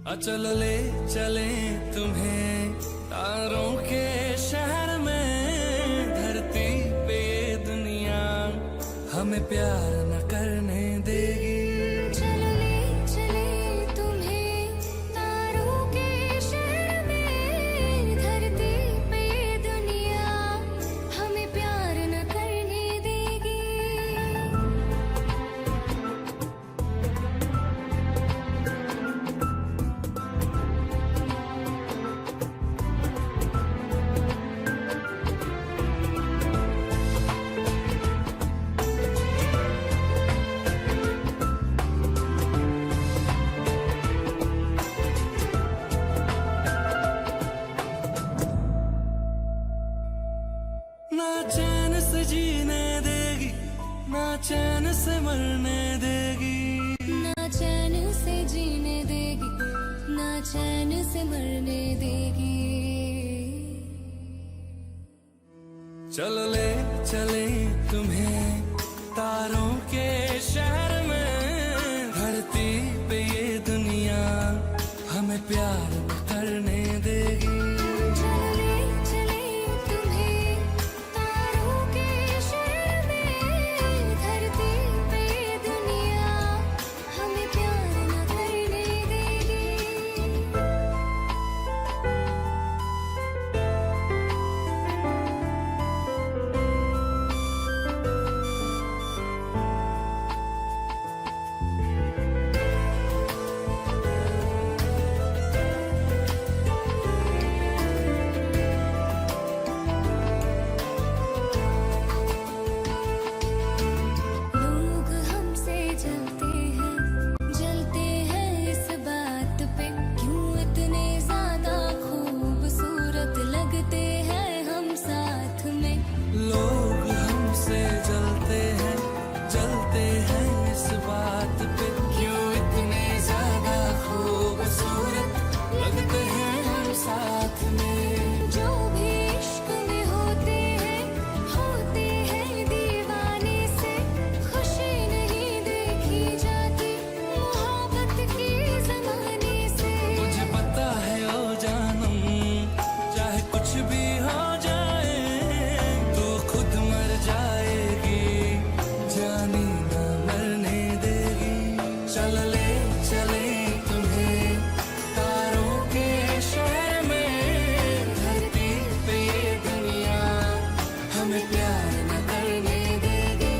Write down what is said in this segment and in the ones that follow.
चलो ले चले तुम्हें तारों के शहर में, धरती पे ये दुनिया हमें प्यार न करने देगी। चलो ले चले तुम्हें तारों के शहर में, धरती पे ये दुनिया हमें प्यार न करने देगी। ना चैन से जीने देगी, ना चैन से मरने देगी। ना चैन से जीने देगी, ना चैन से मरने देगी। चलो ले चले तुम्हें तारों के शहर में, धरती पे ये दुनिया हमें प्यार न करने देगी। चलो ले चले तुम्हें तारों के शहर में, धरती पे ये दुनिया हमें प्यार न करने देगी। लोग हमसे जलते हैं इस बात पे, क्यों इतने ज्यादा खूबसूरत लगते हैं हम साथ में। लोग हमसे जलते हैं इस बात पे, क्यों इतने ज्यादा खूबसूरत लगते हैं हम साथ में। जो भी इश्क में होते हैं दीवाने से, खुशी नहीं देखी जाती मोहब्बत की जमाने से। मुझे पता है ओ जानम, चाहे कुछ भी हो जाए तो खुद मर जाएगी, जानी ना मरने देगी। चल ले चले तुम्हें तारों के शहर में, धरती पे ये दुनिया हमें प्यार न करने देगी।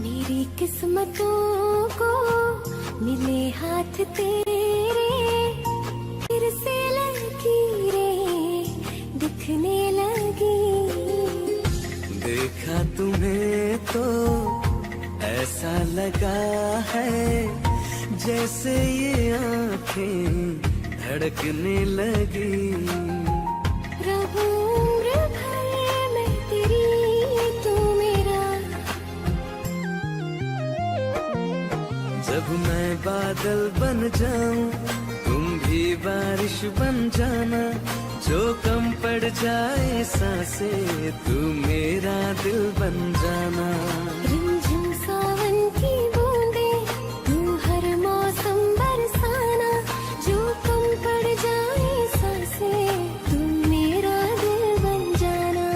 मेरी किस्मतों को मिले हाथ तेरे, फिर से लकीरें दिखने लगी। देखा तुम्हें तो ऐसा लगा है, जैसे ये आंखें धड़कने लगी। रहूं उम्र भर मैं तेरी, तू मेरा। जब मैं बादल बन जाऊं तुम भी बारिश बन जाना, जो कम पड़ जाए सांसें तू मेरा दिल बन जाना। रिमझिम सावन की बूंदें तू हर मौसम बरसाना, जो कम पड़ जाए सांसें तू मेरा दिल बन जाना।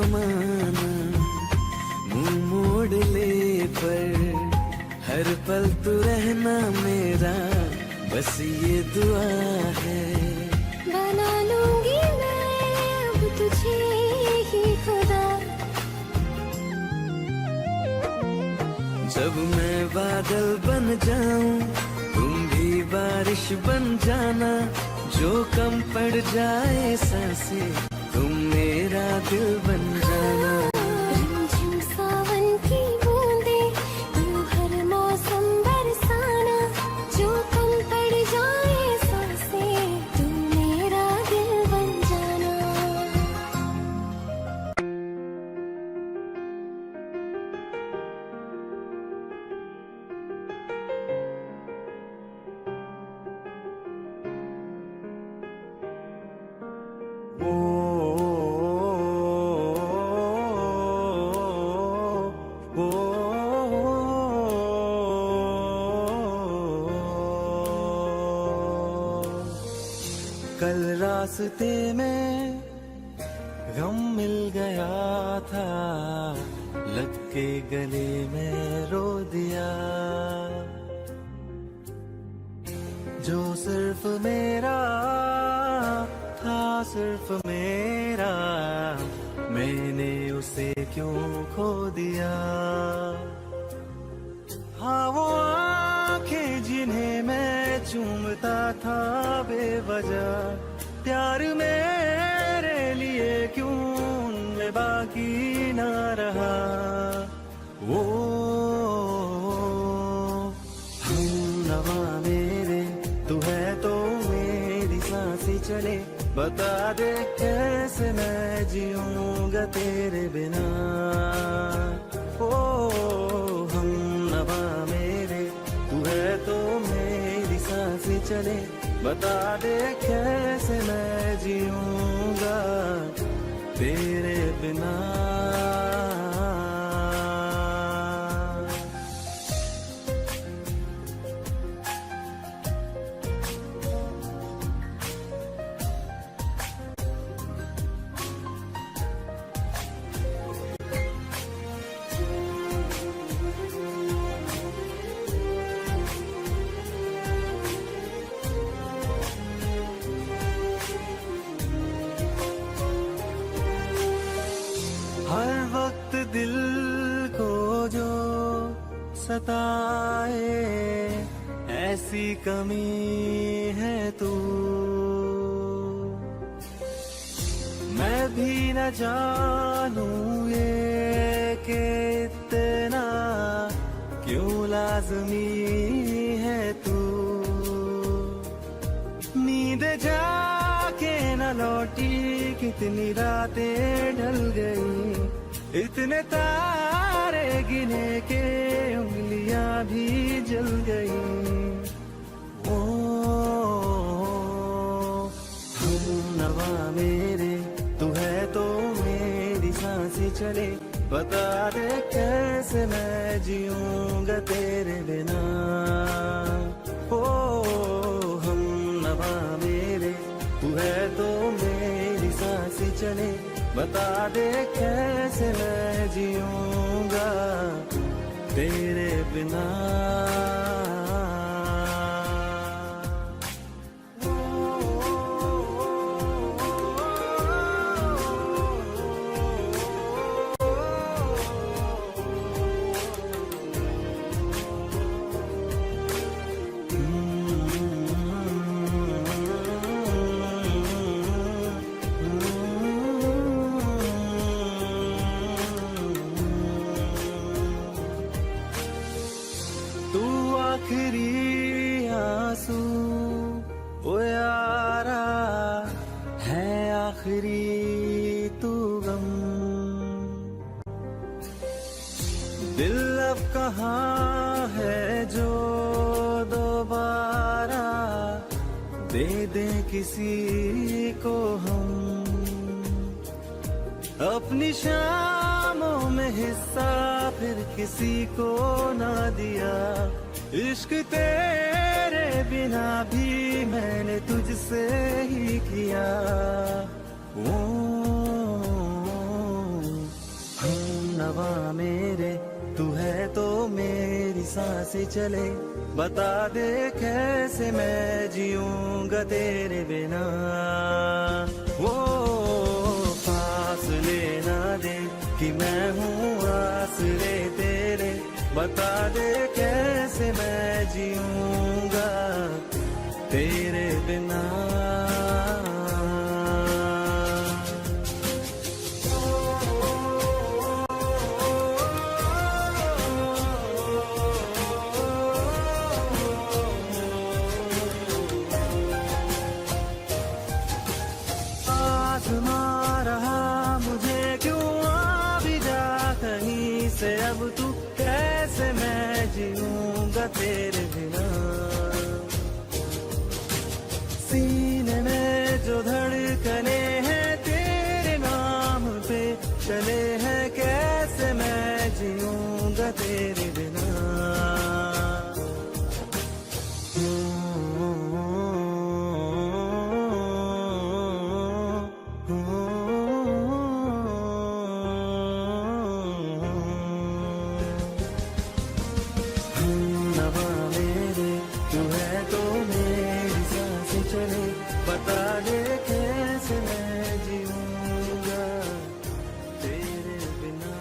जमाना मुंह मोड़ ले, पर हर पल तू रहना मेरा, बस ये दुआ है। बना लूंगी मैं अब तुझे ही खुदा, जब मैं बादल बन जाऊं तुम भी बारिश बन जाना, जो कम पड़ जाए सांसें तुम मेरा दिल बन जाना। रिमझिम सावन की बूंदे तू हर मौसम बरसाना, जो कम पड़ जाए सांसें तुम मेरा दिल बन जाना। कल रास्ते में गम मिल गया था, लग के गले में रो दिया, जो सिर्फ मेरा था सिर्फ मेरा, मैंने उसे क्यों खो दिया। हाँ वो आंखें जिन्हें मैं चूमता था बेवजह, प्यार मेरे लिए क्यों उनमें बाकी ना रहा। वो हम नवा मेरे तू है तो मेरी सांसें चले, बता दे कैसे मैं जीऊंगा तेरे बिना। ओ हम नवा मेरे तू है तो मेरी सांसें चले, बता दे कैसे मैं जीऊंगा तेरे बिना। हर वक्त दिल को जो सताए, ऐसी कमी है तू। मैं भी न जानूं ये कि इतना क्यों लाज़मी है तू। नींद जाके न लौटी, कितनी रातें ढल गई, इतने तारे गिने के उंगलियां भी जल गई। ओ हम नवा मेरे तू है तो मेरी सांसें चले, बता दे कैसे मैं जीऊंगा तेरे बिना। ओ हम नवा मेरे तू है तो मेरी सांसें चले, बता दे कैसे मैं जीऊंगा तेरे बिना। तू आखिरी आंसू ओ यारा है, आखिरी तू गम। दिल अब कहाँ है जो दोबारा दे दे किसी को हम। अपनी शामों में हिस्सा फिर किसी को ना दिया, इश्क तेरे बिना भी मैंने तुझसे ही किया। ओ नवा मेरे तू है तो मेरी सांसें चले, बता दे कैसे मैं जीऊंगा तेरे बिना। वो फासले ना दे कि मैं हूँ आसरे तेरे, बता दे कैसे मैं जीऊंगा तेरे बिना। आज़मा रहा मुझे क्यों आ भी जा कहीं से, अब तू कैसे मैं जीऊंगा तेरे बिना। सीने में जो धड़कने हैं तेरे नाम पे चले हैं, कैसे मैं जीऊंगा तेरे बिना। नवा मेरे तू है तो मेरी सांसें चले, बता दे कैसे मैं जीऊंगा तेरे बिना।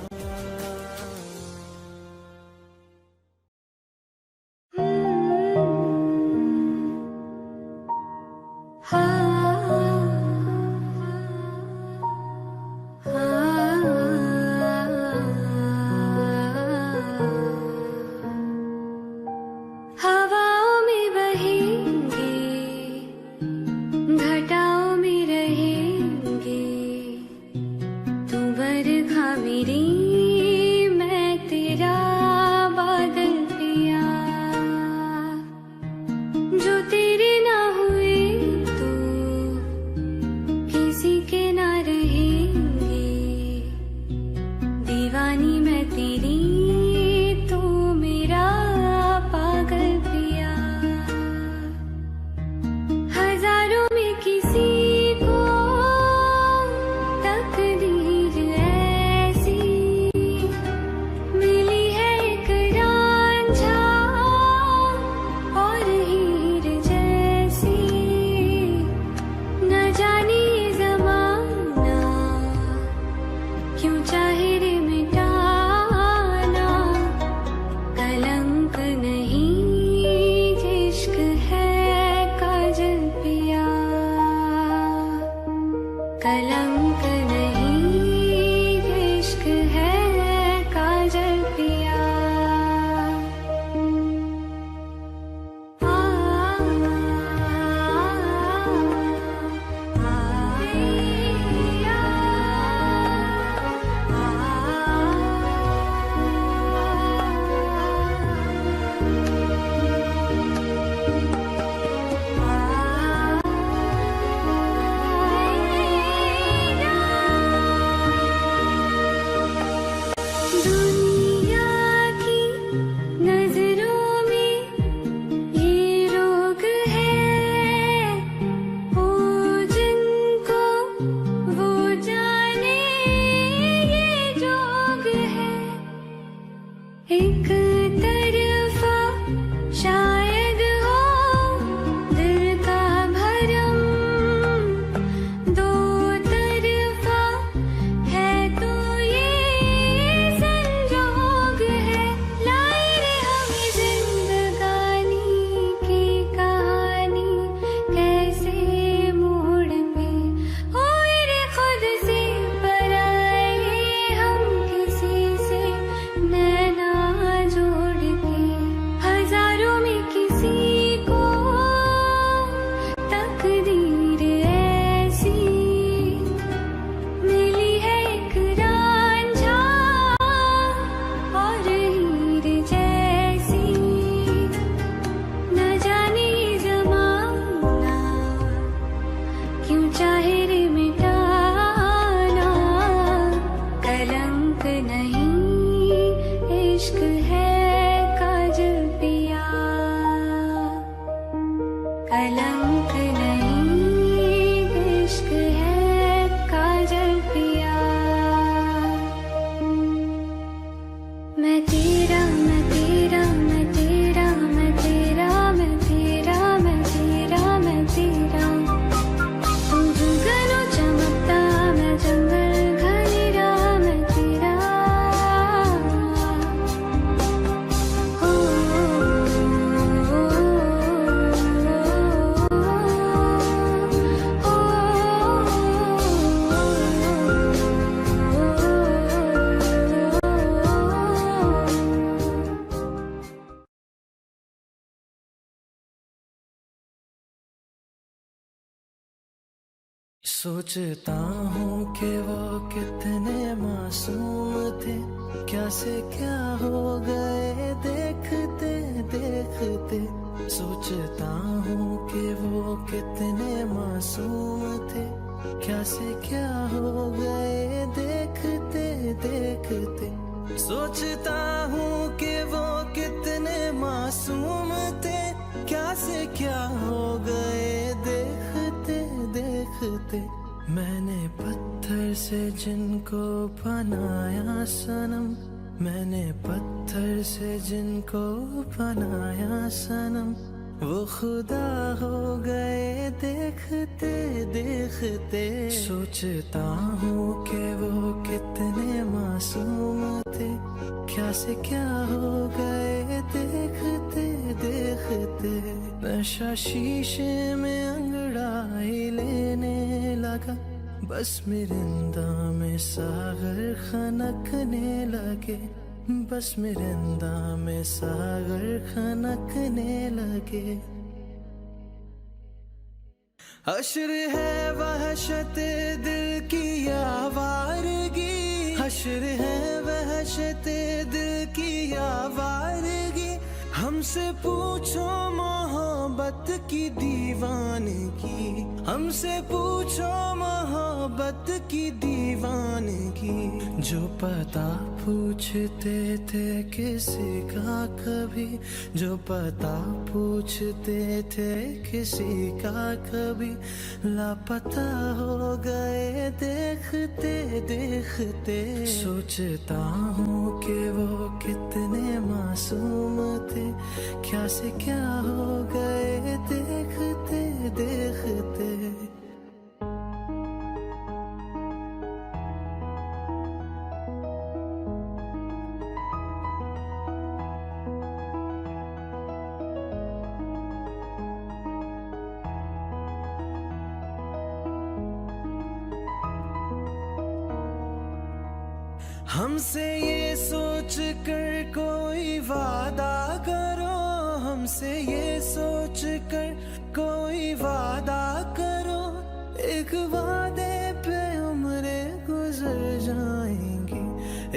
हवाओं में बहेंगे, घटाओं में रहेंगे, तू बरखा मेरी मैं तेरा बादल पिया। जो तेरे ना हुए तो किसी के ना रहेंगे, दीवानी मैं तेरी तू मेरा पागल पिया। हजारों में किसी को तकदीर ऐसी मिली है, एक रांझा और हीर जैसी। न जाने ये ज़माना क्यों चाहे रे मिटाना, कलंक नहीं इश्क है काजल पिया। कलंक नहीं इश्क है काजल पिया। दुनिया की नजरों में ये रोग है, ओ जिनको वो जाने ये जोग है। एक तरफा शायद हो दिल का भरम, दो तरफा है तो ये संजोग है। लाए रे हमें जिंदगानी की कहानी कैसे मोड़ पे, होए रे खुद से पराए हम किसी से नैना जोड़ के। हजारों में किसी को तकदीर ऐसी मिली है, एक रांझा और हीर जैसी। न जाने ये ज़माना क्यों चाहे रे मिटाना, कलंक नहीं इश्क है काजल पिया। कलंक नहीं इश्क है काजल पिया। सोचता हूँ कि वो कितने मासूम थे, क्या से क्या हो गए देखते देखते। सोचता हूँ कि वो कितने मासूम थे, क्या से क्या हो गए देखते देखते। सोचता हूँ कि वो कितने मासूम थे, क्या से क्या हो गए देखते देखते। मैंने पत्थर से जिनको बनाया सनम, मैंने पत्थर से जिनको बनाया सनम, वो खुदा हो गए देखते देखते। सोचता हूँ कि वो कितने मासूम थे, क्या से क्या हो गए देखते देखते। नशा शीशे में अंगड़ाई लेने लगा, बस मिरिंदा में सागर खनकने लगे, बस मिरिंदा में सागर खनकने लगे। हश्र है वहशत दिल की आवारगी, हश्र है वहशत दिल की आवारगी। हमसे पूछो मोहब्बत की दीवानगी, हमसे पूछो मोहब्बत की दीवानगी। जो पता पूछते थे किसी का कभी, जो पता पूछते थे किसी का कभी, लापता हो गए देखते देखते। सोचता हूँ कि वो कितने मासूम थे, क्या से क्या हो गए देखते देखते। हमसे ये सोच कर कोई वादा करो, हमसे ये सोच कर कोई वादा करो। एक वादे पे उम्रें गुजर जाएंगी,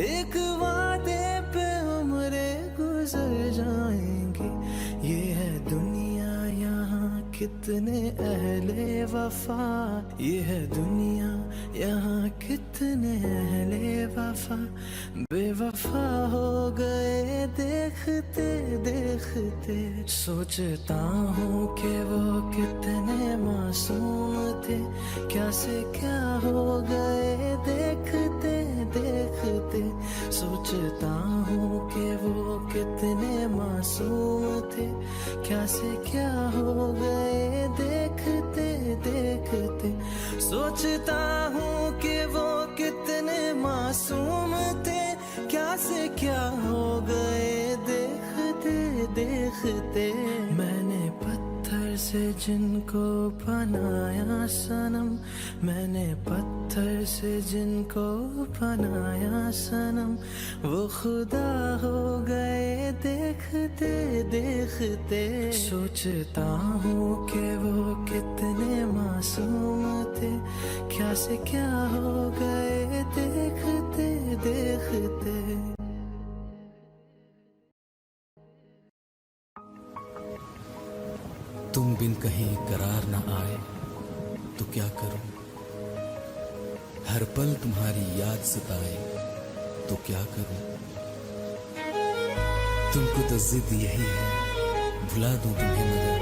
एक वादे पे उम्रें गुजर जाएंगी। ये है दुनिया यहाँ कितने अहले वफा, ये है दुनिया यहाँ कितने अहले वफा, बेवफा हो गए देखते देखते। सोचता हूँ कि वो कितने मासूम थे, क्या से क्या हो गए देखते देखते। सोचता हूँ कि वो कितने मासूम थे, क्या से क्या हो गए देखते देखते। सोचता हूँ कि वो कितने मासूम थे, क्या से क्या हो गए देखते देखते। मैंने पत्थर से जिनको बनाया सनम, मैंने पत्थर से जिनको बनाया सनम, वो खुदा हो गए देखते देखते। सोचता हूँ कि वो कितने मासूम थे, क्या से क्या हो गए देखते देखते। तुम बिन कहीं करार न आए तो क्या करूं, हर पल तुम्हारी याद सताए तो क्या करूं। तुमको तो जिद यही है भुला दूं तुम्हें, मगर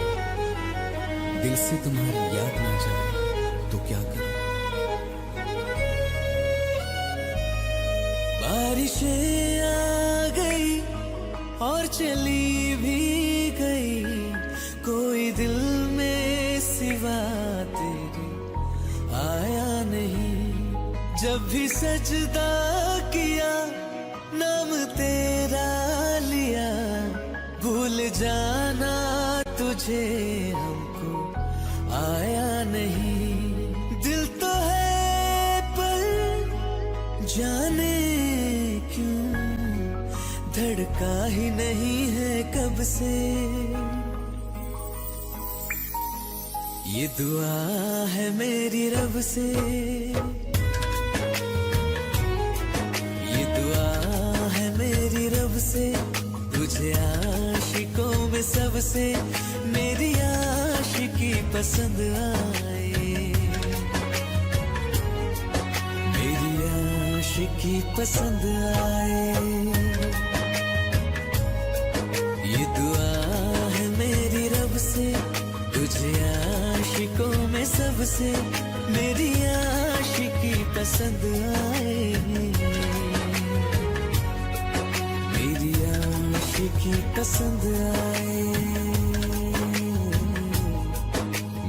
दिल से तुम्हारी याद ना जाए तो क्या करूं। बारिशें आ गई और चली भी गई, कोई दिल में सिवा तेरे आया नहीं। जब भी सजदा किया नाम तेरा लिया, भूल जाना तुझे हमको आया नहीं। दिल तो है पर जाने क्यों धड़का ही नहीं है कब से। ये दुआ है मेरी रब से, ये दुआ है मेरी रब से, तुझे आशिकों में सबसे मेरी आशिकी पसंद आए, मेरी आशिकी पसंद आए। ये दुआ है मेरी रब से, तुझे आशिकों में सबसे मेरी आशिकी पसंद आए, मेरी आशिकी पसंद आए,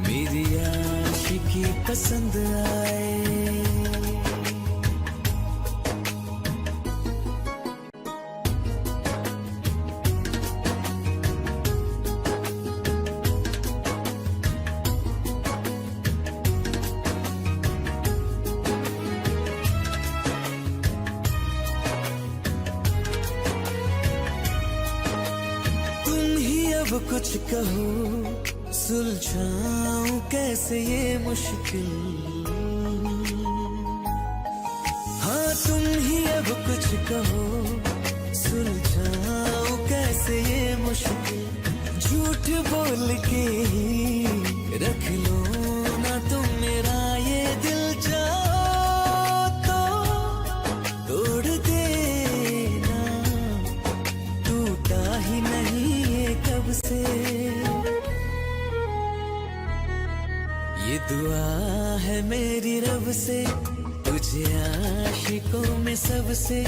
मेरी आशिकी पसंद आए। अब कुछ कहो, सुलझाऊं कैसे ये मुश्किल, हाँ तुम ही अब कुछ कहो, सुलझाऊं कैसे ये मुश्किल। झूठ बोल के ही रख लो ना तुम मेरा ये दिल, चाहो तो तोड़ देना, टूटा ही नहीं कब से। ये दुआ है मेरी रब से, तुझे आशिकों में सबसे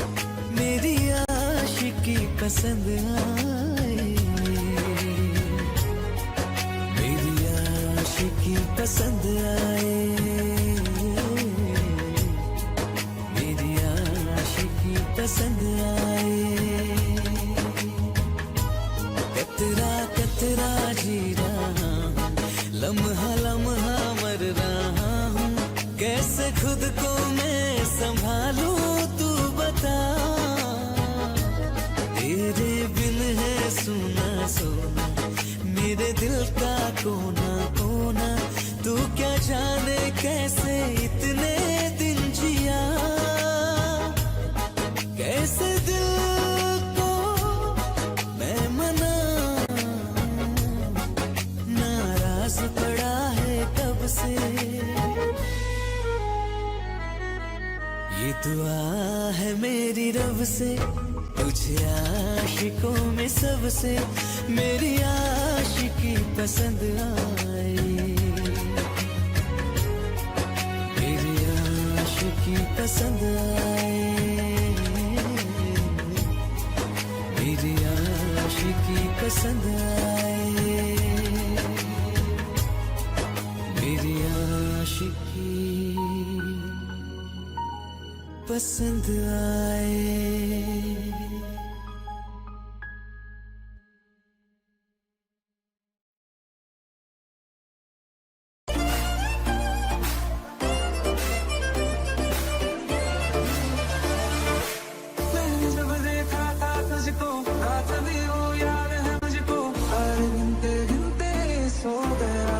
मेरी आशिकी पसंद आए, मेरी आशिकी पसंद आए, मेरी आशिकी पसंद आए। कतरा कतरा जी रहा हूँ, लम्हा लम्हा मर रहा हूँ, कैसे खुद को मैं संभालूं तू बता। तेरे बिन है सुना सोना मेरे दिल का कोना कोना, तू क्या जाने कैसे इतने दिन जिया, कैसे दिल को मैं मना, नाराज पड़ा है कब से। ये दुआ है मेरी रब से, तुझे आशिकों में सबसे मेरी आशिकी पसंद आए, मेरी आशिकी पसंद आए, मेरी आशिकी पसंद आए, मेरी आशिकी पसंद आए। मैंने जब देखा था तुझको, रात भी वो याद है मुझको, हर गिनते गिनते सो गया।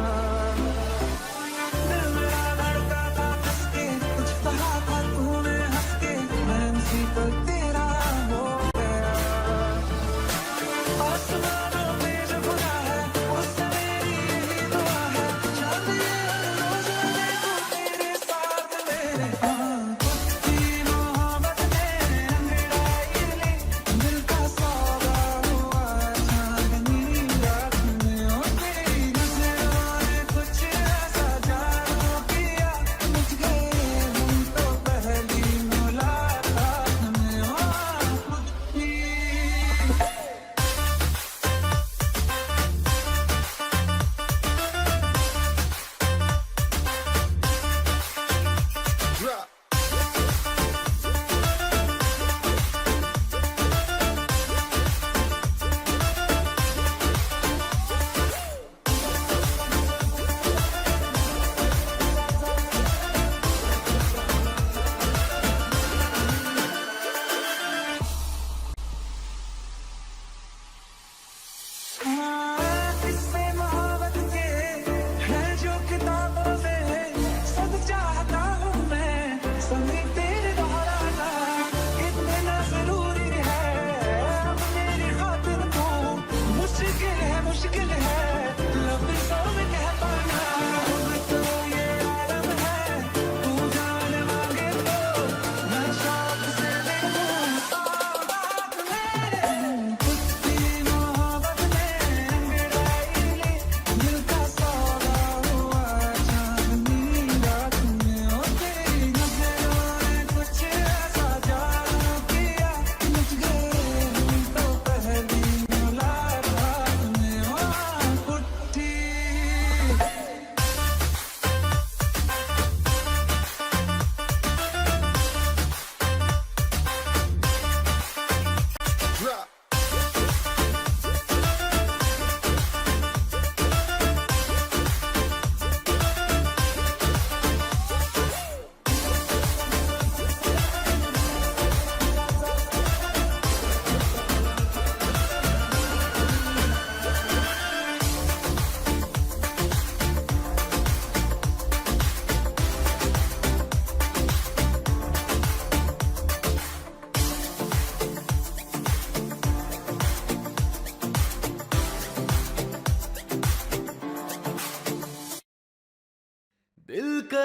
दिल मेरा धड़का था हंस के, कुछ कहा था तूने हंस के, मैं उसी पर तेरा हो गया। आसमानों पे जो खुदा है, उससे मेरी यही दुआ है, चांद ये हर रोज मैं देखूं तेरे साथ मेरे। खुद की मोहब्बत ने अंधेरा ये ले, दिल का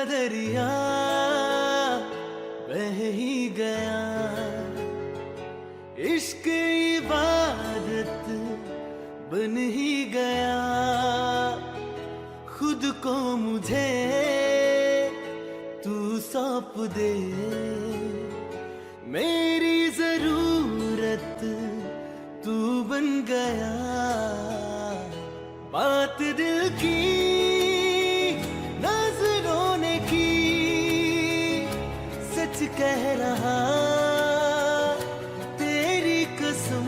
दरिया बह ही गया, इश्क इबादत बन ही गया। खुद को मुझे तू सौंप दे, मेरी जरूरत तू बन गया। बात दिल की नजरों ने की, सच कह रहा तेरी कसम।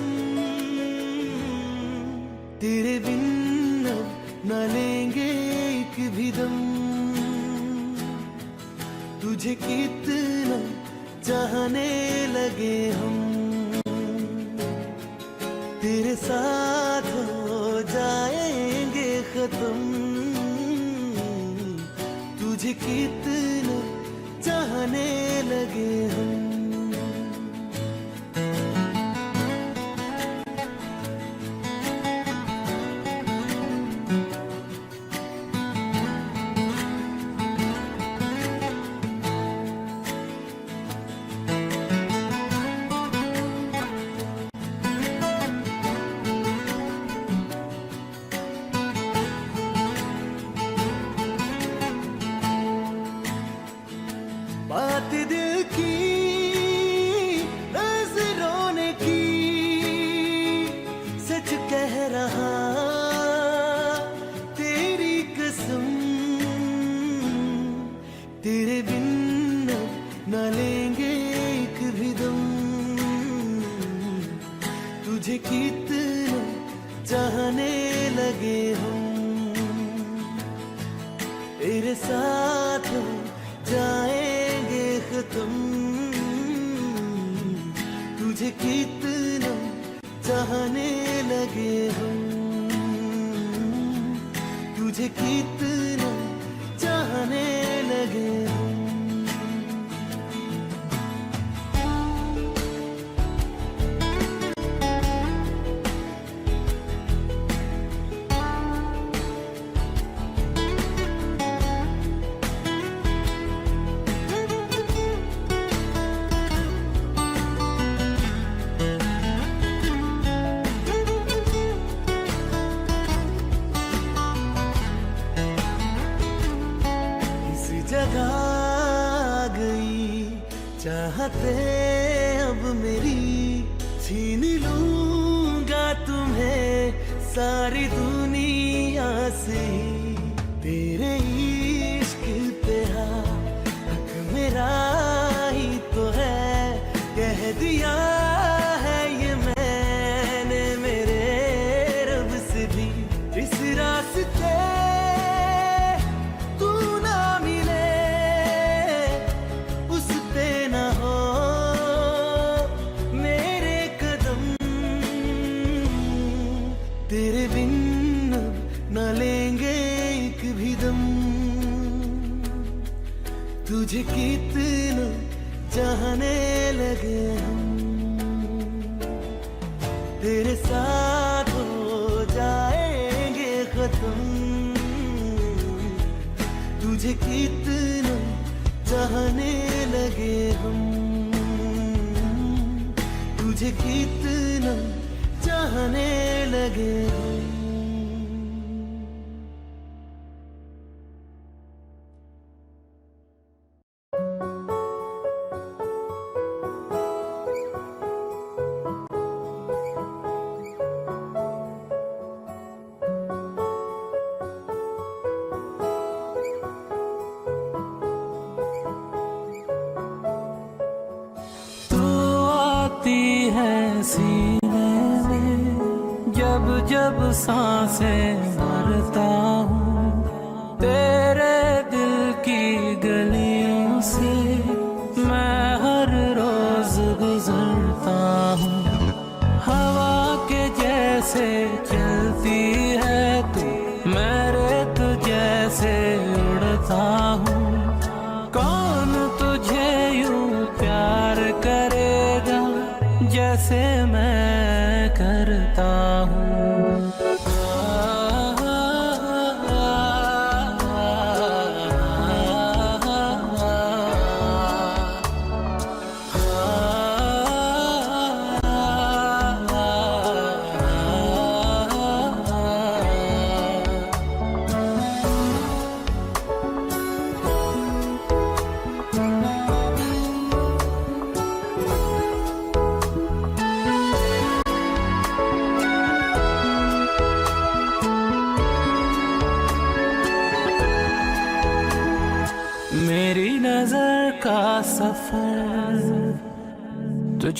तेरे बिन अब न लेंगे एक भी दम, तुझे कितना चाहने लगे हम। तेरे साथ हो जाएंगे खत्म, तुझे कितना चाहने लगे हम। बात दिल की नजरों ने की, सच कह रहा तेरी कसम। तेरे बिन न लेंगे एक भी दम, तुझे कितना चाहने लगे हम। तेरे साथ जाएंगे खत्म, तुझे कितना चाहने लगे हम। तुझे कितना चाहने लगे हम। जगह गई चाहते अब मेरी, छीन लूंगा तुम्हें सारी दुनिया से। तेरे इश्क पे हक मेरा ही तो है, कह दिया है ये मैंने मेरे रब से भी। इस रास्ते तेरे बिन अब न लेंगे एक भी दम, तुझे कितना चाहने लगे हम। तेरे साथ हो जाएंगे खत्म, तुझे कितना चाहने लगे हम। तुझे कितना चाहने लगे हम। तू आती है सीने में, जब जब सांसें भरता हूँ। तेरे दिल की गलियों से मैं हर रोज गुजरता हूँ। हवा के जैसे चलती है तू, मैं रेत जैसे उड़ता हूँ। कौन तुझे यूं प्यार करेगा जैसे मैं करता हूँ।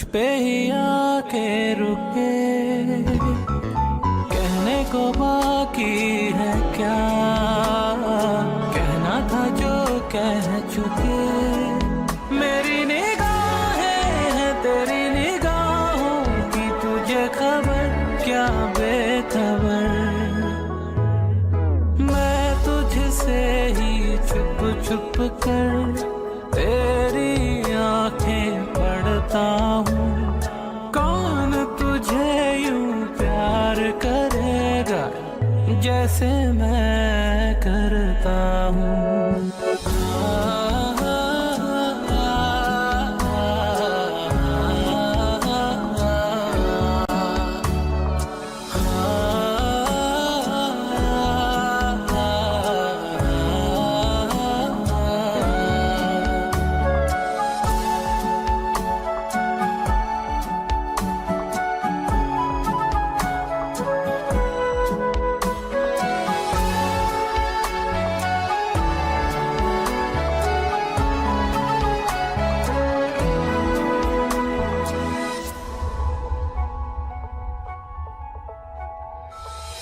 पे ही आके रुके, कहने को बाकी है क्या, कहना था जो कह चुके। मेरी निगाहें हैं तेरी निगाहों की, तुझे खबर क्या बेखबर। मैं तुझसे ही छुप छुप कर तेरी आंखें पढ़ता हूँ। कौन तुझे यूं प्यार करेगा जैसे मैं करता हूँ।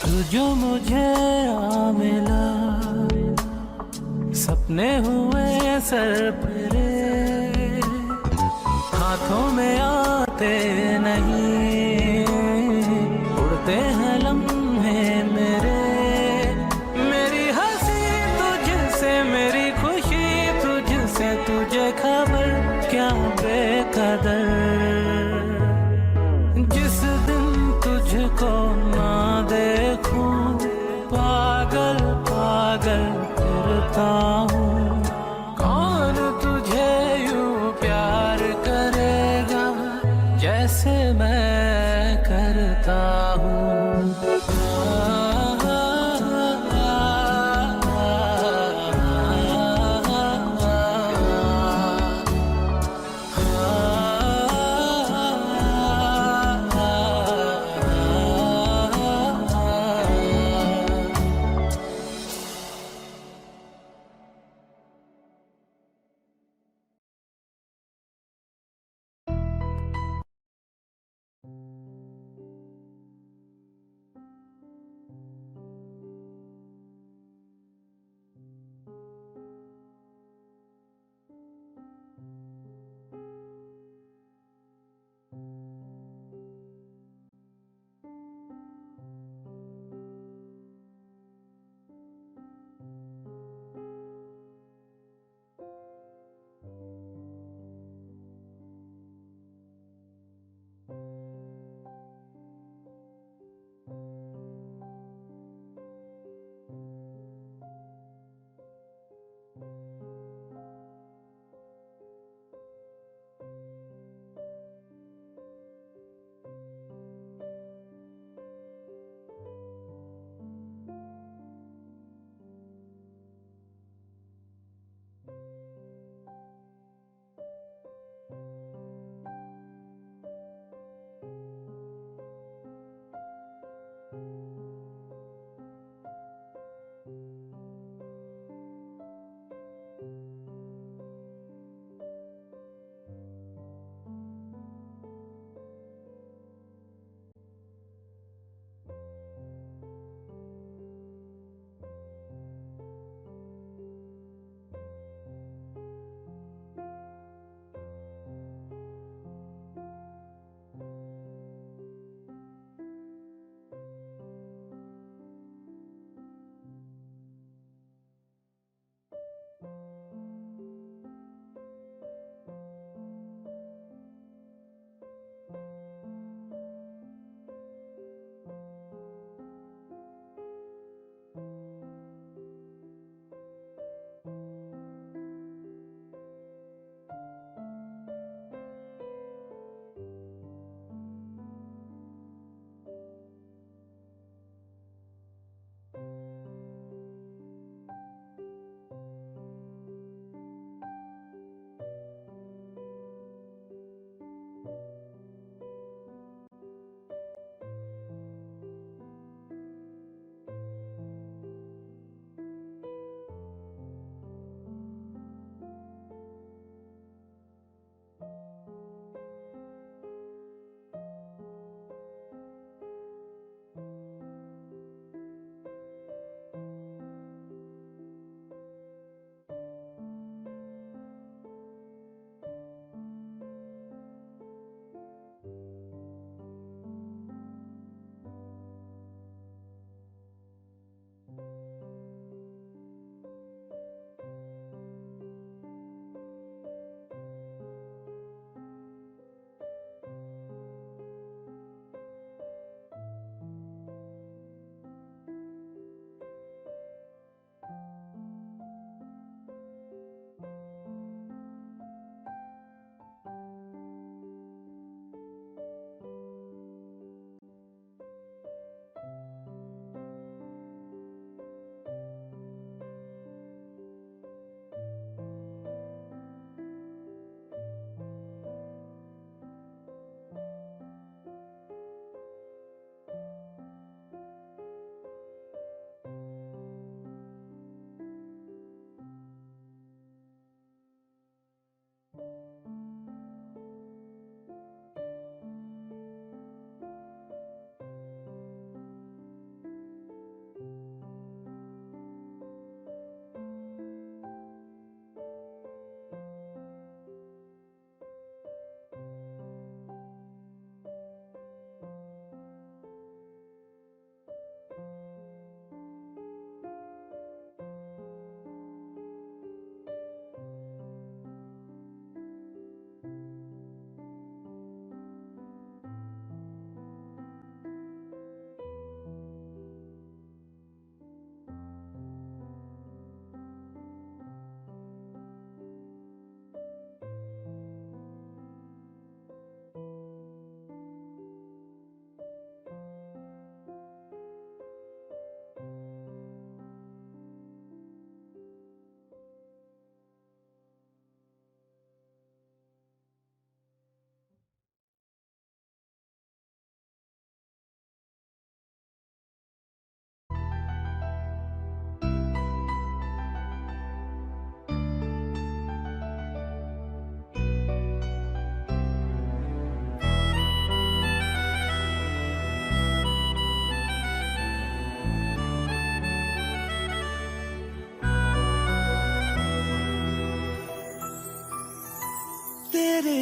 तू जो मुझे आ मिला, सपने हुए सर फिरे, हाथों में आते नहीं, उड़ते हैं लम्हे मेरे। मेरी हंसी तुझसे, मेरी खुशी तुझसे, तुझे खबर क्या बेकदर। जिस दिन तुझको ना देखूं, पागल पागल फिरता हूँ। कौन तुझे यूं प्यार करेगा जैसे मैं करता हूँ।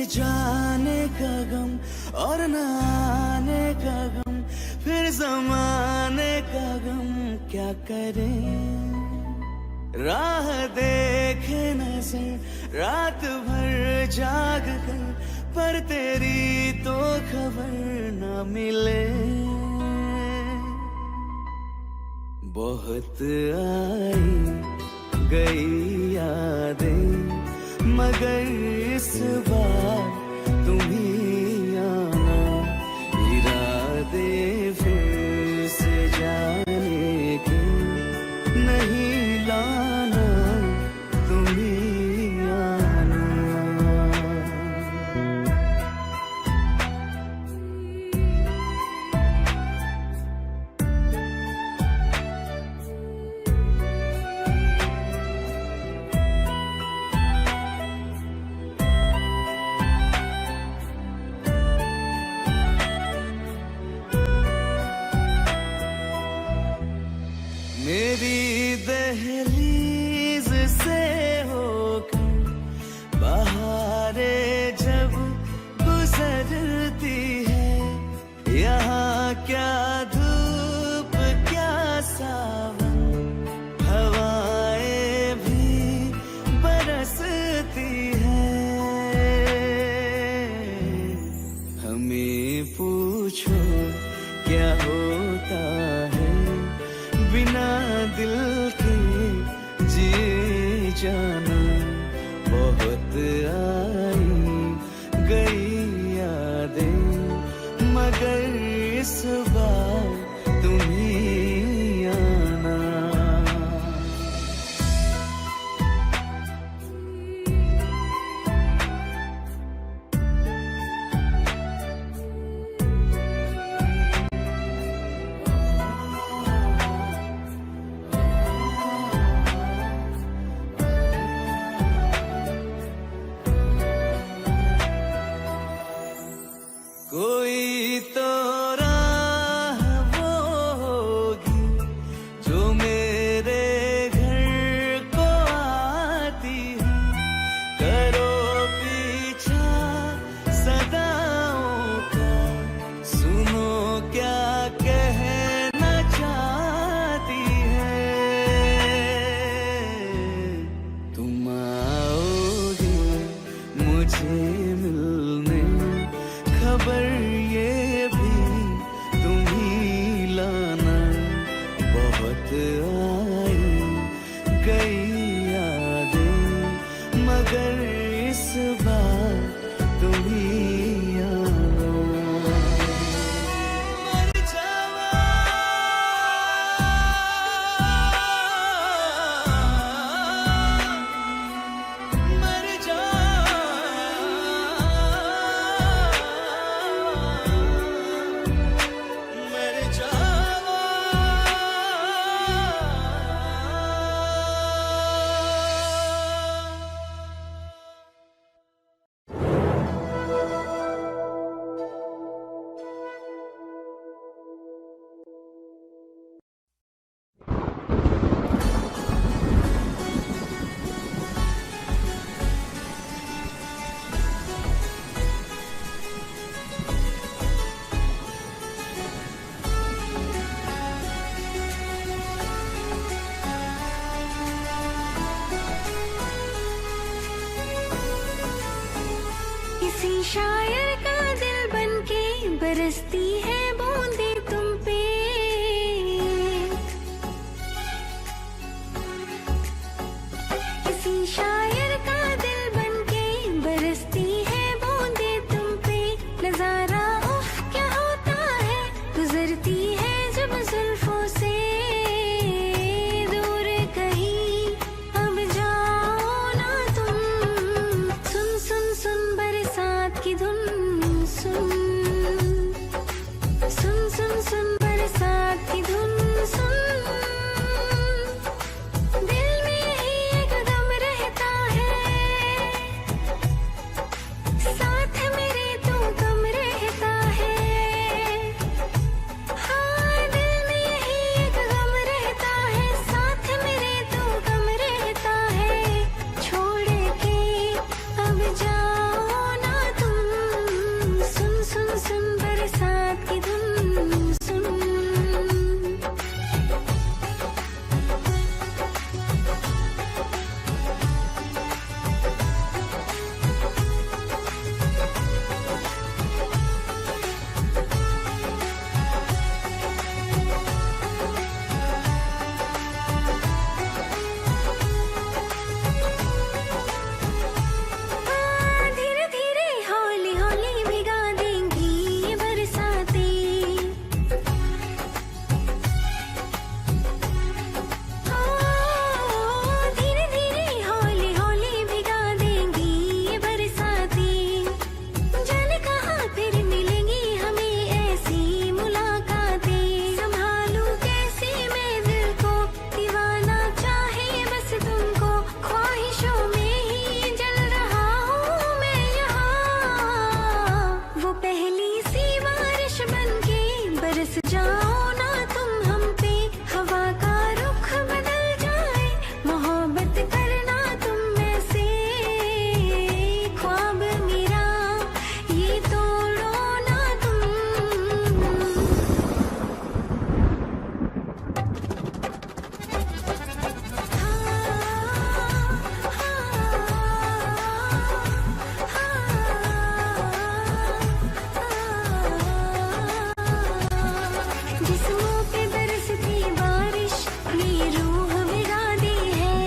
जाने का गम और न आने का गम, फिर जमाने का गम क्या करें। राह देखे नजर रात भर जाग कर, पर तेरी तो खबर न मिले। बहुत आई गई यादें, मगर इस बार तुम ही आना। इरादे फिर से जाने के नहीं लाना, तुम ही आना। मेरी दहलीज से होकर बहारें जब गुजरती है, यहाँ क्या धूप क्या सावन, हवाएं भी बरसती है। हमें पूछो क्या होता है बिना दिल के जिए जाना। बहुत आई गई यादें, मगर इस बार तुम ही आना। कोई तो राह वो होगी जो मेरे घर को आती है। करो पीछा सदाओं का, सुनो क्या कहना चाहती है। तुम आओगे मुझे मिलने, खबर ये भी तुम ही लाना। बहुत आई गई यादें, मगर इस बार तुम ही आना। मर जावा, मर जावा, मर जावा। किसी शायर का दिल बनके बरसती है बूंदे तुम पे। किसी शायर का दिल बनके बरसती है बूंदे तुम पे। नजारा उफ क्या होता है, गुजरती है जब जुल्फों से दूर कहीं। अब जाओ ना तुम, सुन सुन सुन बरसात की धुन सुन। की धुन सुन। धीरे धीरे हौली हौली भिगा देंगी ये बरसातें। धीरे धीरे हौली हौली भिगा देंगी ये बरसातें। जाने कहाँ फिर मिलेंगी हमें ऐसी मुलाकातें। संभालूं कैसे मैं दिल को, दीवाना चाहे बस तुमको। ख्वाहिशों में ही जल रहा हूँ मैं यहाँ। वो पहली सी बारिश बनके बरस जाओ ना तुम हम पे। हवा का रुख बदल जाए, मोहब्बत करना तुम ऐसे। ख्वाब मेरा ये तोड़ो ना तुम। जिस्मों पे बरसती बारिश ये रूह भिगा दी है।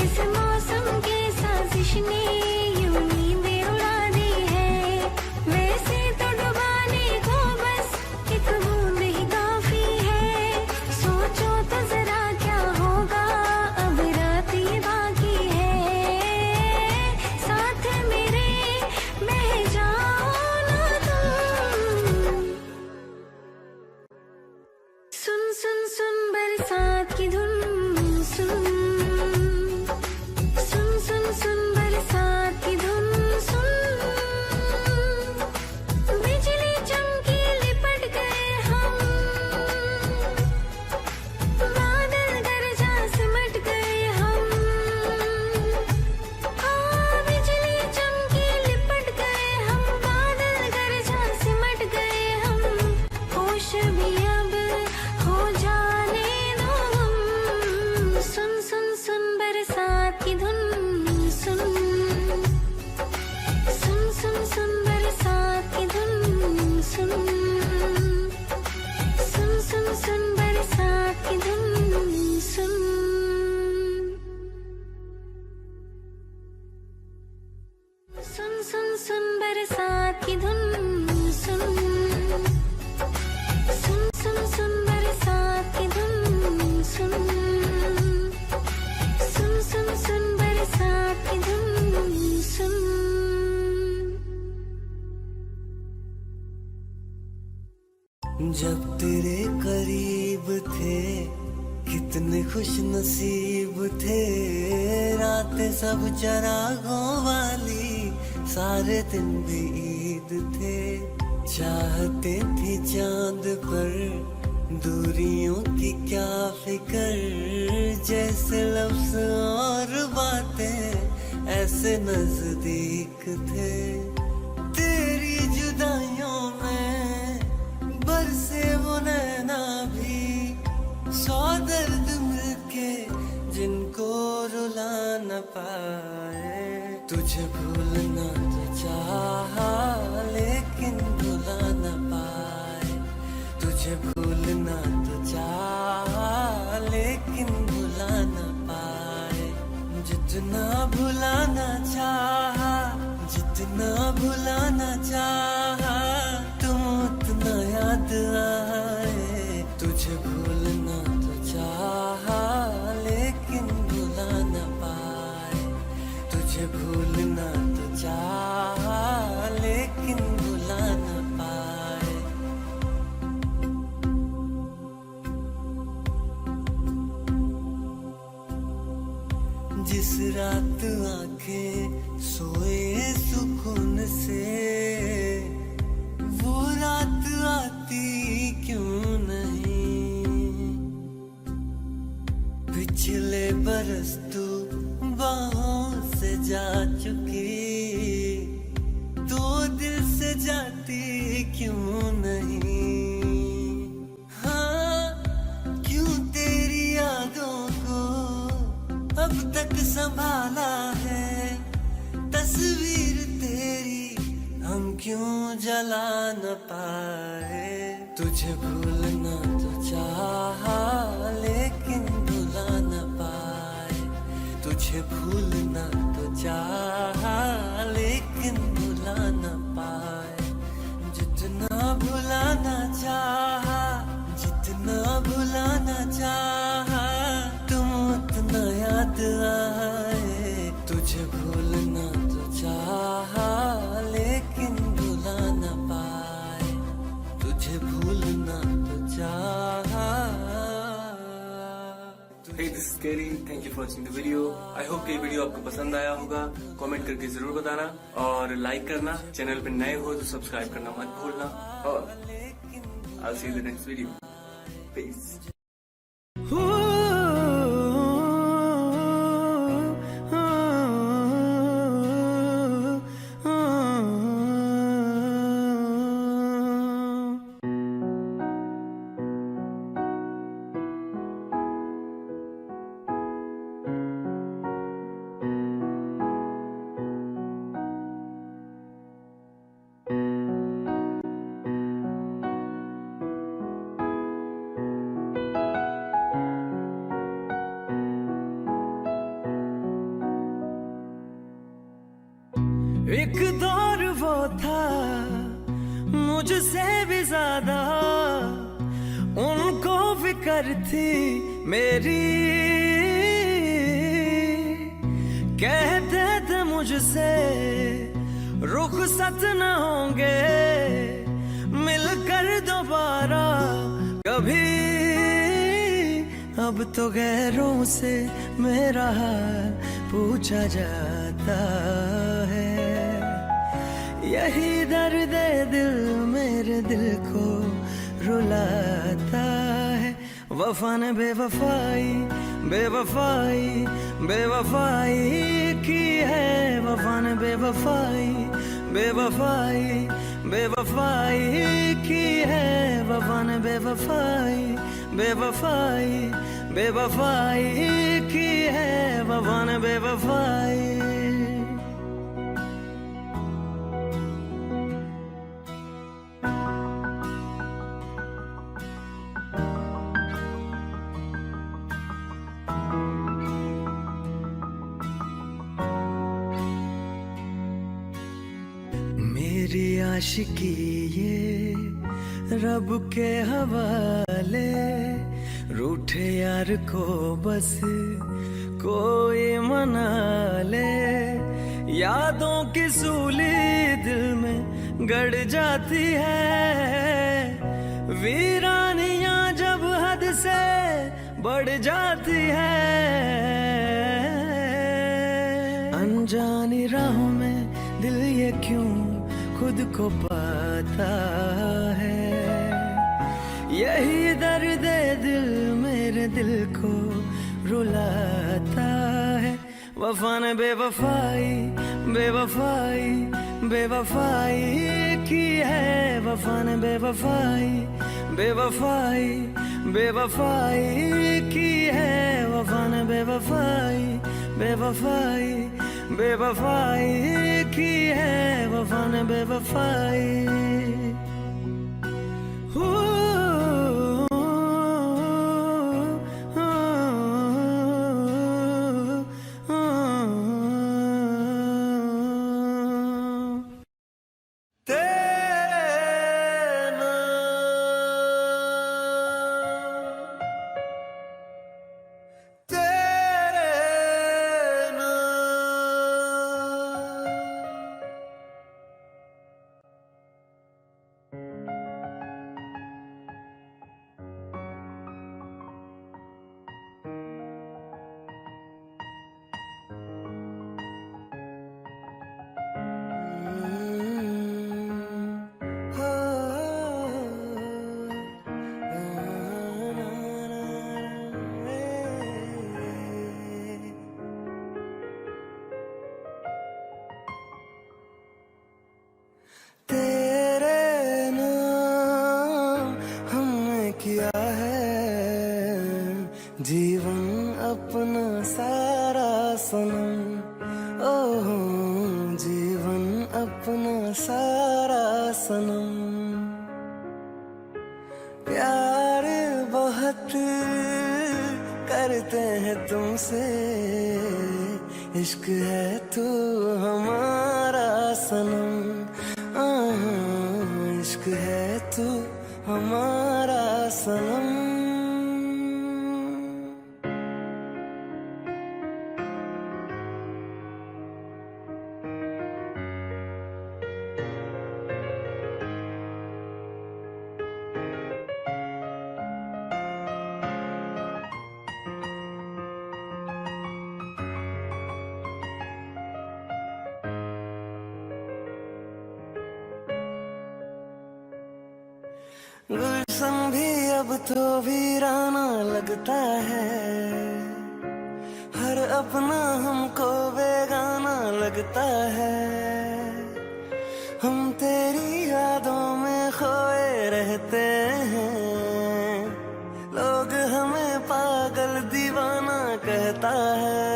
इस मौसम के साजिश ने यूं नींदें उड़ा दी है। वैसे तो डुबाने को बस एक बूंद ही काफी है। सोचो तो जरा क्या होगा, अब रात ये बाकी है। साथ मेरे बह जाओ ना तुम। सुन सुन सुन बरसात की धुन सुन। सुन सुन सुन बरसात की धुन सुन। बिजली चमकी लिपट गए हम, बादल गरजा सिमट गए हम। बिजली चमकी लिपट गए हम, बादल गरजा सिमट गए हम। होश भी अब हो जाने दो हम। सुन सुन सुन बरसात की धुन सुन। सुन सुन सुन बरसात की धुन सुन। सुन सुन सुन बरसात की धुन सुन। सुन सुन सुन बरसात की धुन सुन। सुन सुन सुन बरसात की धुन सुन। सुन सुन सुन बरसात की धुन सुन। जब तेरे करीब थे कितने खुश नसीब थे। रातें सब चरागों वाली, सारे दिन भी ईद थे। चाहते थे चांद पर, दूरियों की क्या फिकर। जैसे लफ्ज और बातें ऐसे नजदीक थे। तेरी जुदाइयों में बरसे वो नैना भी, 100 दर्द मिलके जिनको रुला न पाए। तुझे भूलना तो चाहा लेकिन भुला न पाए। तुझे भूलना तो चाहा लेकिन भुला न पाए। जितना भुलाना चाहा, जितना भुलाना चाहा, तुम उतना याद आए। तुझे भूलना तो चाहा लेकिन भुला न पाए। तुझे भूलना तो चाहा लेकिन भुला न पाए। जिस रात आंखें सोए सुकून से, वो रात आती क्यों नहीं। पिछले बरस तू बाहों से जा चुकी, तो दिल से जाती क्यों नहीं। न पाए। तुझे भूलना तो चाहा लेकिन भुला न पाए। तुझे भूलना तो चाहा लेकिन भुला न पाए। जितना भुलाना चाहा, जितना भुलाना चाहा, तुम उतना याद आए। तुझे भूलना तो चाहा लेकिन भुला न पाए। तुझे भूलना तो चाहा। Hey, this is Gary. Thank you for watching the video. I hope कि ये वीडियो आपको पसंद आया होगा। कमेंट करके जरूर बताना और लाइक करना। चैनल पे नए हो तो सब्सक्राइब करना मत भूलना। और I'll see you in the next video. Peace. एक दौर वो था मुझसे भी ज्यादा, उनको फिक्र थी मेरी। कहते थे मुझसे रुखसत न होंगे मिलकर दोबारा कभी। अब तो गैरों से मेरा हाल पूछा जाता है। यही दर्द दिल मेरे दिल को रुलाता है। वफा ने बेवफाई बेवफाई बेवफाई की है। वफा ने बेवफाई बेवफाई बेवफाई की है। वफा ने बेवफाई बेवफाई बेवफाई की है। वफा ने बेवफाई। मेरी आशिकी ये रब के हवाले। रूठे यार को बस कोई मना ले। यादों की सूली दिल में गड़ जाती है। वीरानियां जब हद से बढ़ जाती है। अनजानी राहों में दिल ये क्यों खुद को पाता है। यही दर्द दिल मेरे दिल को रुलाता है। वफा ने बेवफाई बेवफाई बेवफाई की है। वफा ने बेवफाई बेवफाई बेवफाई की है। वफा ने बेवफाई बेवफाई बेवफाई की है। वफा ने बेवफाई। जीवन अपना सारा सनम, ओ जीवन अपना सारा सनम। प्यार बहुत करते हैं तुमसे, इश्क है तू हमारा सनम, इश्क है तू हमारा सनम। गुलशन भी अब तो वीराना लगता है, हर अपना हमको बेगाना लगता है। हम तेरी यादों में खोए रहते हैं, लोग हमें पागल दीवाना कहता है।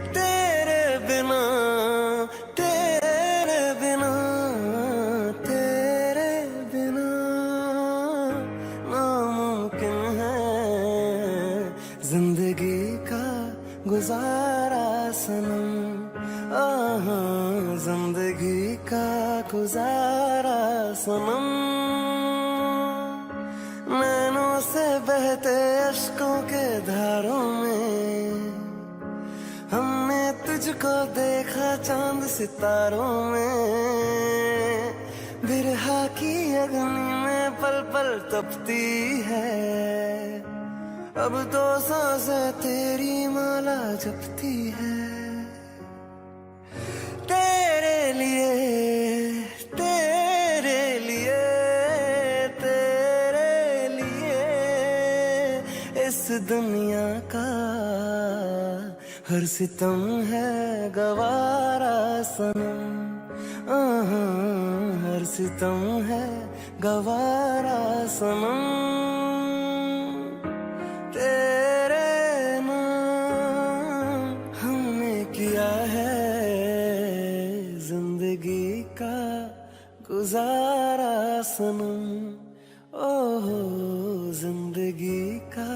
तेरे बिना जिंदगी का गुजारा सनम, जिंदगी का गुजारा सनम। नैनों से बहते अश्कों के धारों में हमने तुझको देखा चांद सितारों में, बिरहा की अग्नि में पल पल तपती है, अब तो सांसें तेरी माला जपती है। तेरे लिए तेरे लिए तेरे लिए इस दुनिया का हर सितम है गवारा सनम, हर सितम है गवारा सनम। तेरे नाम हमने किया है जिंदगी का गुजारा सनम, ओह जिंदगी का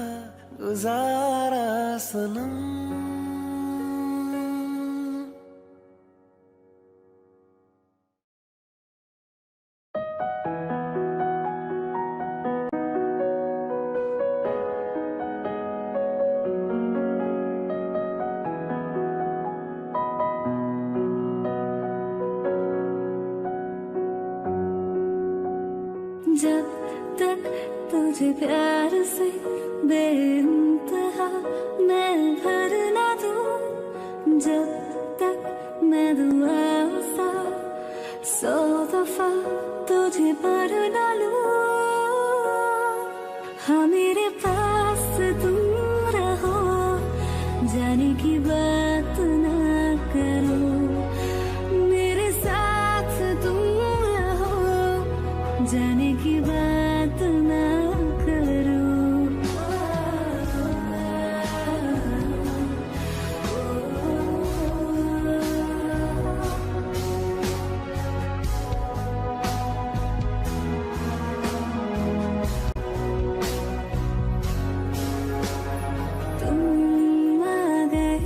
गुजारा सनम। जब तक तुझे प्यार से बेइंतहा मैं भर ना दूं, जब तक मैं दुआओं सा 100 दफा तुझे पर ना लूं। हाँ मेरे पास तुम रहो, जाने की बात ना करो, मेरे साथ तुम रहो, जाने की बात ना करो। तुम आ गए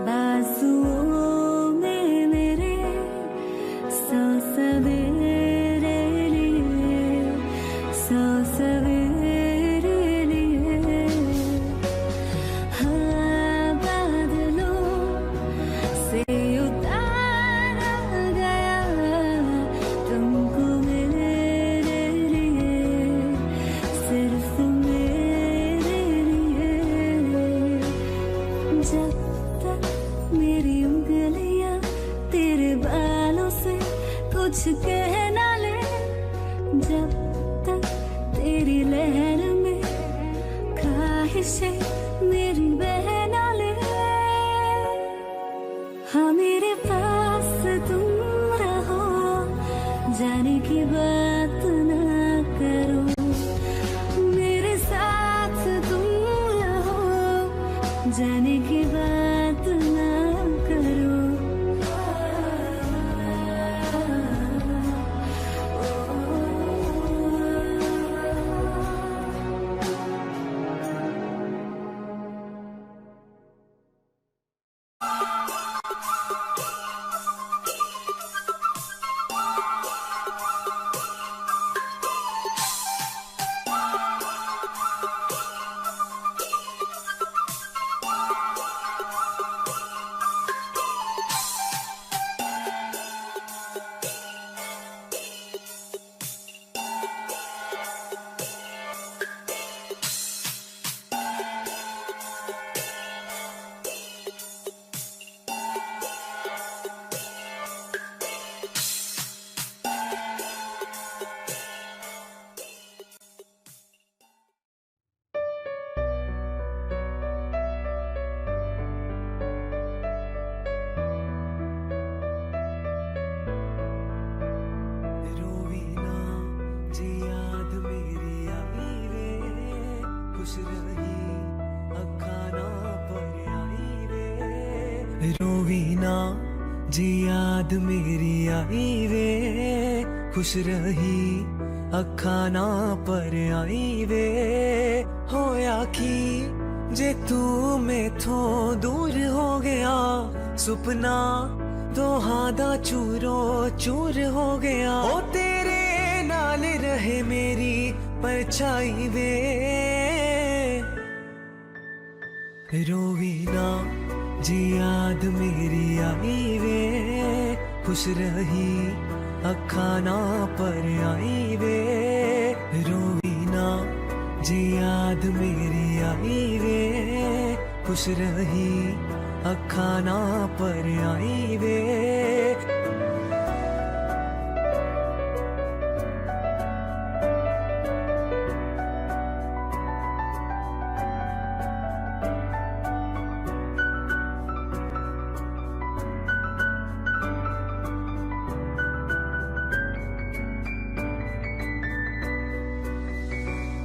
बाजुओं में मेरे, 100 सवेरे लिए, 100 सवेरे लिए। हाँ बादलों से उतारा गया तुमको मेरे लिए, सिर्फ मेरे लिए। जब तक मेरी उंगलियां तेरे बालों से कुछ कह ना ले, जब तक तेरी लहर में ख्वाहिशें मेरी बह ना ले। हाँ मेरे पास तुम रहो, जाने की बात ना करो, मेरे साथ तुम रहो, जाने की बात ना करो। ना जी याद मेरी आई वे, खुश रही अखा ना पर आई वे, होया की जे तू मैथों दूर हो गया, सुपना दोहां दा चूरो चूर हो गया, ओ तेरे नाल रहे मेरी परछाई वे, रोवी ना जी याद मेरी आई वे, खुश रही अखा ना पर आई वे, रोवी ना जी याद मेरी आई वे, खुश रही अखा ना पर आई वे।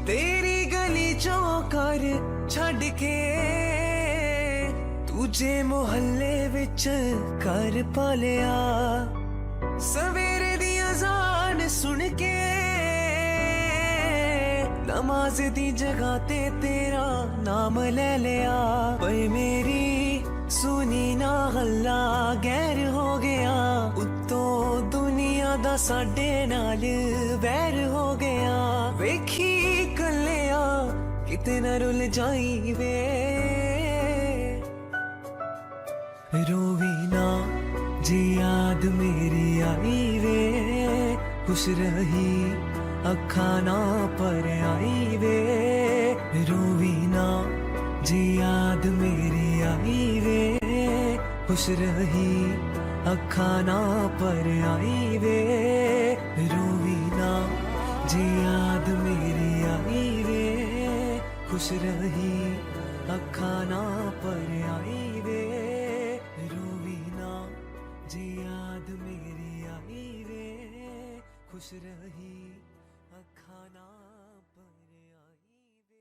तेरी गली चौकर छड़ के तुझे मोहल्ले विच कर पालिया, सवेरे दी अजान सुन के नमाज दी जगह ते तेरा नाम ले लिया, पर मेरी सुनी ना गल्ला गैर हो गया, उत्तों दुनिया दा साडे नाल वैर हो गया, वेखी कलिया किते न रुल जाई वे, रोवी ना जी याद मेरी आई वे, खुश रही अखा ना पर आई वे, रोवी ना जी याद मेरी आई वे, खुश रही अखा ना पर आई वे, रोवी ना जी याद मेरी आई वे, खुश रही अखा ना पर आई वे, रोवी ना जी याद मेरी आई वे, खुश रही अखा ना पर आई वे।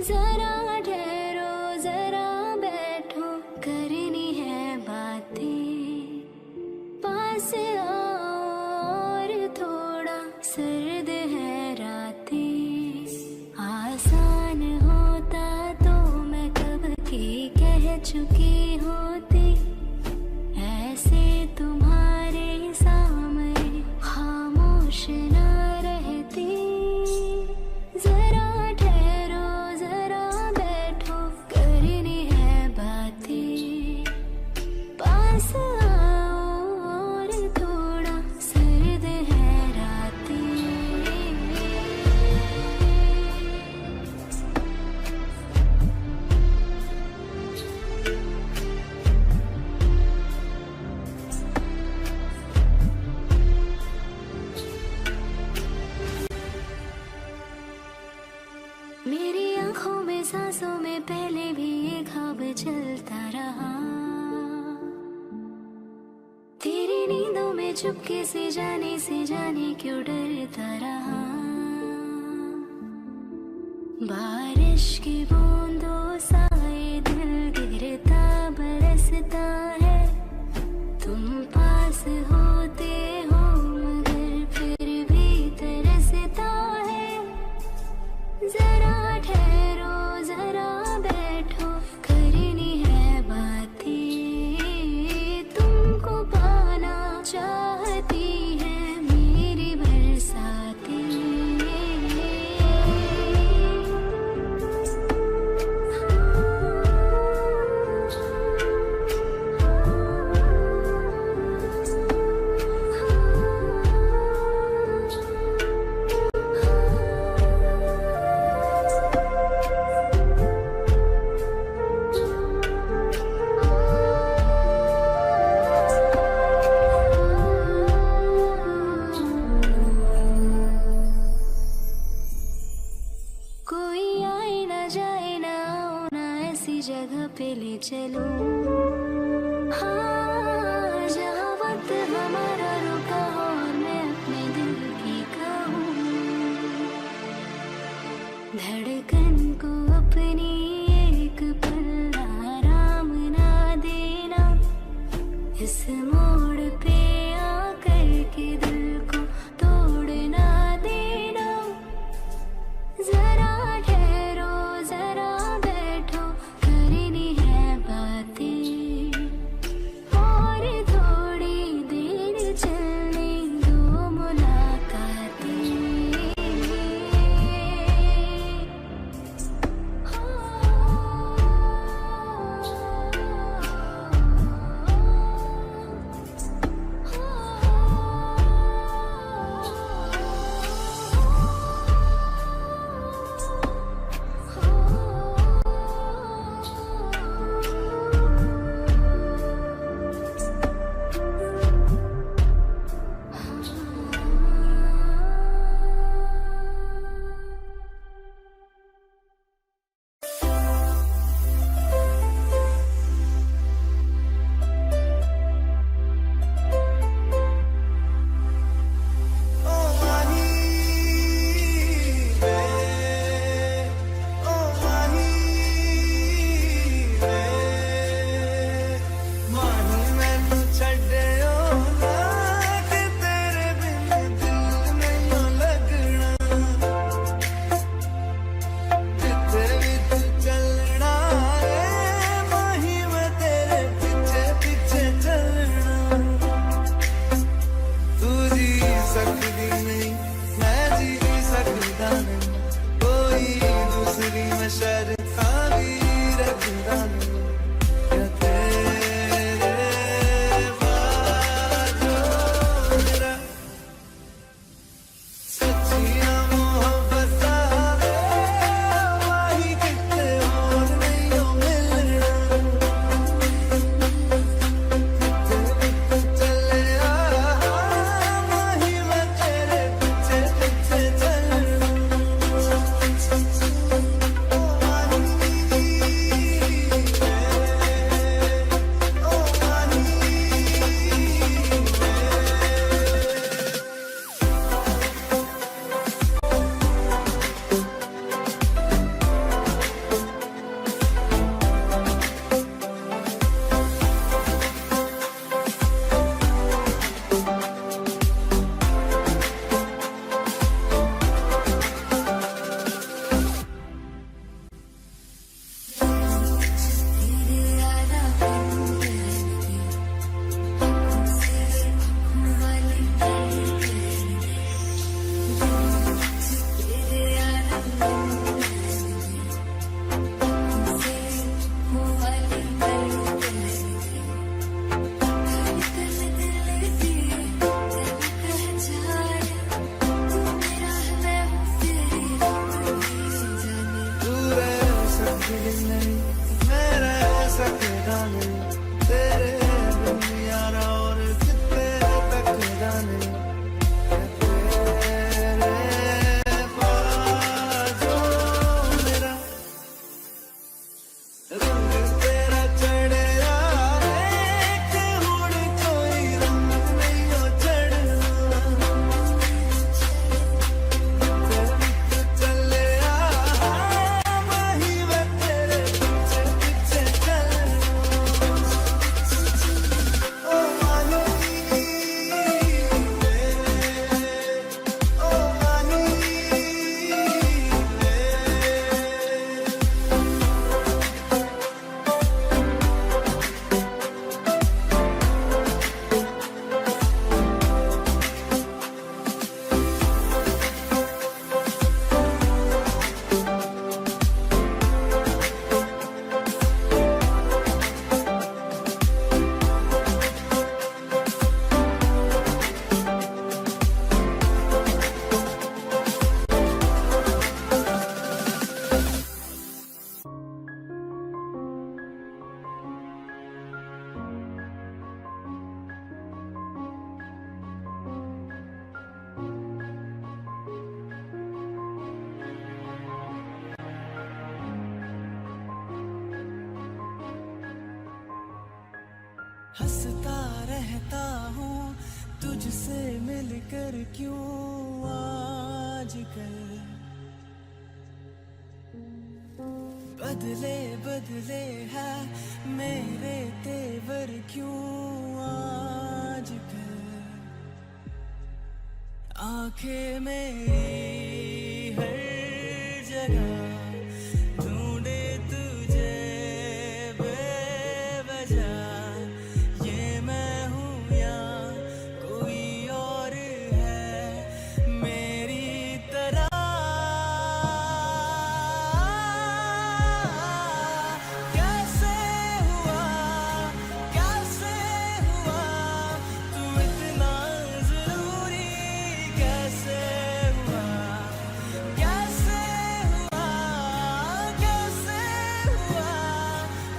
जरा ठहरो जरा बैठो करनी है बातें, पास आओ और थोड़ा सर्द है रातें, आसान होता तो मैं कब की कह चुकी होती, ऐसे तुम्हारे सामने खामोश ना रहती, जरा मेरी आंखों में सांसों में पहले भी ये ख्वाब चलता रहा, तेरी नींदों में चुपके से जाने क्यों डरता रहा, बारिश की बूंदों सा ये दिल गिरता बरसता है, तुम पास होते हो मगर फिर भी तरसता है, जरा ठहरो जरा बैठो करनी है बातें, तुमको पाना चाहती है मेरी बरसातें। सकदी नहीं, मैं जी सकदा नहीं, कोई दूसरी मैं शर्तां भी रखदा नहीं। क्या तेरे बाजो मेरा सच्चियां मोहब्बतां दे वाही किते होर नहीं ओ मिलना। चले आ माही मैं तेरे पीछे पीछे चलना। ओ माही हंसता रहता हूँ तुझसे मिलकर क्यों आजकल। बदले बदले है मेरे तेवर क्यों आजकल। आंखें मेरी हर जगह ढूंढे तुझे बेवजह। ये मैं हूँ या कोई और है मेरी तरह। कैसे हुआ तू इतना जरूरी। कैसे हुआ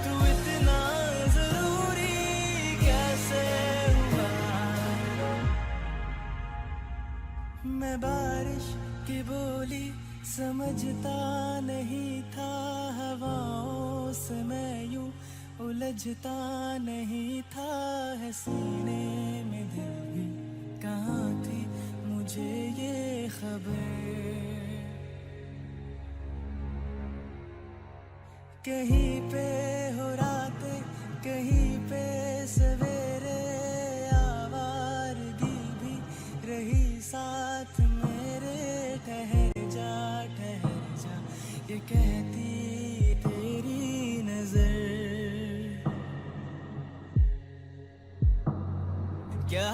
तू इतना जरूरी। कैसे हुआ। मैं बारिश की बोली समझता नहीं था। हवाओं से मैं यूं उलझता नहीं था। है सीने में दिल भी कहाँ थी मुझे ये खबर। कहीं पे हो रातें कहीं पे सवेरे। आवारगी भी रही साथ मेरे। ठहर जा ये कहती तेरी नजर। क्या